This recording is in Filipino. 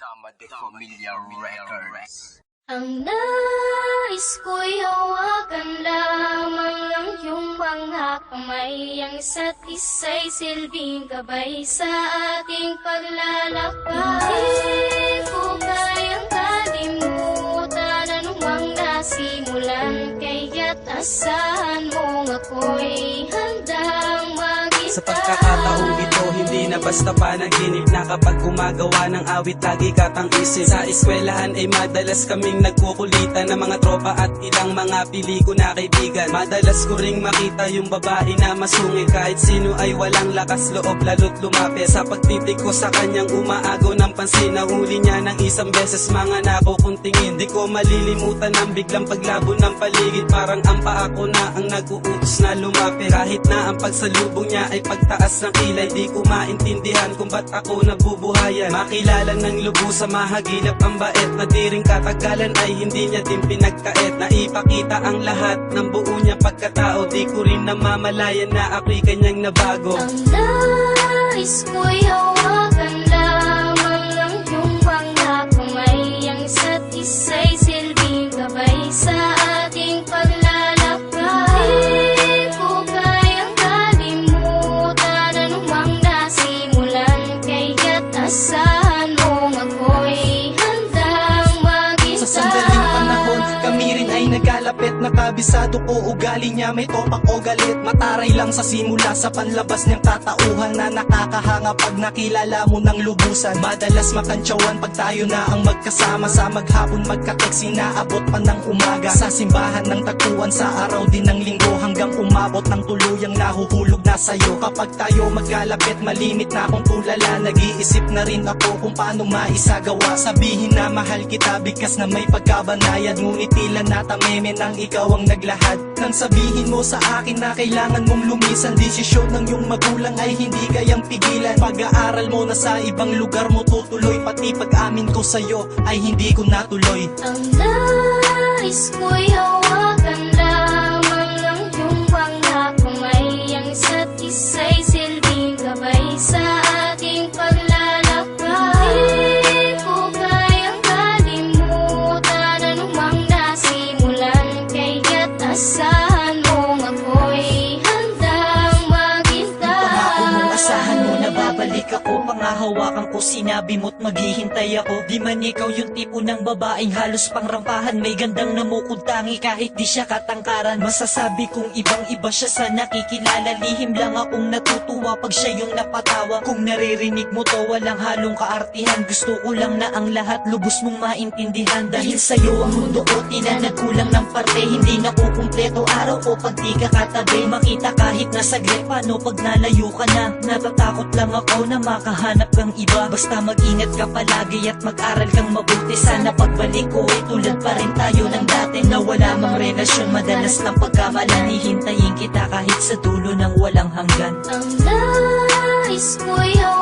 Dama de Familia Records. Ang nais ko'y hawakan lamang ng iyong mga kamay. Ang isa't isa'y silbing gabay sa ating paglalakbay. Hindi ko kayang kalimutan anumang nasimulan, kaya't asahan mong ako'y handang Sa pagkakataong ito, hindi na basta panaginip na kapag gumagawa ng awit, lagi katang isip. Sa eskwelahan ay madalas kaming nagkukulitan ng mga tropa at ilang mga piligo na kaibigan. Madalas ko ring makita yung babae na masungit, kahit sino ay walang lakas loob lalo't lumapit. Sa pagtitig ko sa kanyang umaagaw ng pansin, nahuli niya ng isang beses mga nakukuntingin. Di ko malilimutan ang biglang paglabo ng paligid, parang ang paa ko na ang nag-uutos na lumapit. Kahit na ang pagsalubong niya ay pagtaas ng kilay, di ko maintindihan kung ba't ako nabubuhayan. Makilala ng lubos sa mahagilap ang bait, na di ring katagalan ay hindi niya din pinagkait. Naipakita ang lahat ng buo niya pagkatao, di ko rin namamalayan na ako'y kanyang nabago. Ang nais ko'y hawakan lamang ng iyong mga kamay. Ang isa't isa'y silbing gabay sa ating paglalakbay. Di ko kayang kalimutan anumang nasimulan, kaya't asahan mong ako'y handang Sa sandaling panahon, kami rin ay nagkalapit. Nakabisado ko ugali niya, may topak o galit. Mataray lang sa simula, sa panlabas niyang katauhan na nakakahanga pag nakilala mo ng lubusan. Madalas makantsawan pag tayo na ang magkasama, sa maghapon magka-text, inaabot pa ng umaga. Sa simbahan ng tagpuan, sa araw din ng linggo, hanggang umabot ng tuluyang nahuhulog na sa'yo. Kapag tayo magkalapit, malimit na akong tulala. Nag-iisip na rin ako kung paano maisagawa. Sabihin na mahal kita, bigkas na may pagkabanayad, ngunit tila natameme nang ikaw ang naglahad. Nang sabihin mo sa akin na kailangan mong lumisan, desisyon ng iyong magulang ay hindi kayang pigilan. Pag-aaral mo na sa ibang lugar mo tutuloy, pati pag-amin ko sa'yo ay hindi ko natuloy. Ang nais ko'y hawakan lamang ng iyong mga kamay. Ang isa't isa'y silbing gabay sa ating paglalakbay. Di ko kayang kalimutan anumang nasimulan, kaya't asahan mong ako'y handang maghintay. Pangako mo, asahan mo na babalik ako. Pangahawakan ko, sinabi mo't maghihintay ako. Di man ikaw yung tipo ng babaeng halos pangrampahan, may gandang namukuntangi kahit di siya katangkaran. Masasabi kong ibang iba siya sa nakikilala, lihim lang akong natutuwa pag siya yung napatawa. Kung naririnig mo to, walang halong kaartihan, gusto ko lang na ang lahat lubos mong maintindihan. Dahil sa'yo ang mundo ko tila nagkulang ng parte, hindi na ko kumpleto araw ko pag di ka katabi. Makita kahit nasa saglit, paano pag nalayo ka na? Natatakot lang ako na makahanap kang iba. Basta mag-ingat ka palagi at mag-aral kang mabuti. Sana pagbalik ko ay tulad pa rin tayo ng dati, na wala mang relasyon, madalas lang pagkamalan. Hihintayin kita kahit sa dulo ng walang hanggan. Ang nais ko'y hawakan